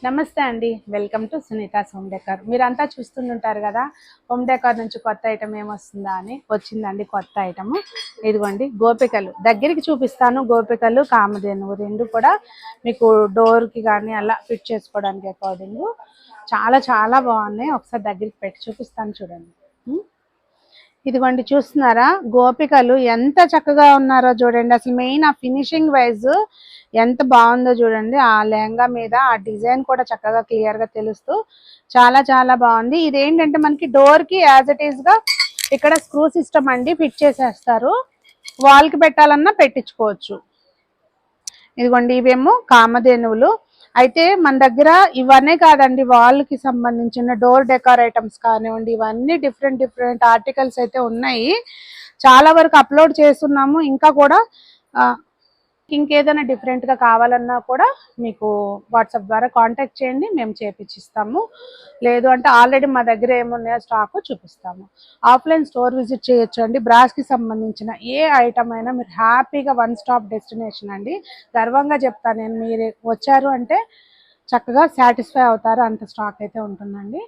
నమస్తే అండి. Welcome to Sunita's home decor. మీరంతా చూస్తుంటారు కదా, హోమ్ డెకర్ నుంచి కొత్త ఐటమ్ ఏమొస్తుందా అని. వచ్చిందండి కొత్త ఐటమ్. ఇదిగోండి గోపికలు. దగ్గరికి చూపిస్తాను. గోపికలు, కామధేనువు రెండు కూడా మీకు డోర్కి కానీ అలా ఫిట్ చేసుకోవడానికి అకార్డింగ్ చాలా చాలా బాగున్నాయి. ఒకసారి దగ్గరికి పెట్టి చూపిస్తాను చూడండి. ఇదిగోండి చూస్తున్నారా, గోపికలు ఎంత చక్కగా ఉన్నారో చూడండి. అసలు మెయిన్ ఆ ఫినిషింగ్ వైజ్ ఎంత బాగుందో చూడండి. ఆ లెహంగా మీద ఆ డిజైన్ కూడా చక్కగా క్లియర్ గా తెలుస్తూ చాలా చాలా బాగుంది. ఇదేంటంటే మనకి డోర్ కి యాజ్ ఇట్ ఈస్ గా ఇక్కడ స్క్రూ సిస్టమ్ అండి ఫిట్ చేసేస్తారు. వాల్ కి పెట్టాలన్నా పెట్టించుకోవచ్చు. ఇదిగోండి ఇవేమో కామధేనువులు. అయితే మన దగ్గర ఇవన్నీ కాదండి, వాల్కి సంబంధించిన డోర్ డెకార్ ఐటమ్స్ కానివ్వండి, ఇవన్నీ డిఫరెంట్ డిఫరెంట్ ఆర్టికల్స్ అయితే ఉన్నాయి. చాలా వరకు అప్లోడ్ చేస్తున్నాము. ఇంకా కూడా ఇంకేదైనా డిఫరెంట్గా కావాలన్నా కూడా మీకు వాట్సాప్ ద్వారా కాంటాక్ట్ చేయండి, మేము చేపించిస్తాము. లేదు అంటే ఆల్రెడీ మా దగ్గర ఏమున్నాయో స్టాక్ చూపిస్తాము. ఆఫ్లైన్ స్టోర్ విజిట్ చేయొచ్చు అండి. బ్రాస్కి సంబంధించిన ఏ ఐటమ్ అయినా మీరు హ్యాపీగా వన్ స్టాప్ డెస్టినేషన్ అండి. గర్వంగా చెప్తాను నేను. మీరు వచ్చారు అంటే చక్కగా సాటిస్ఫై అవుతారు. అంత స్టాక్ అయితే ఉంటుందండి.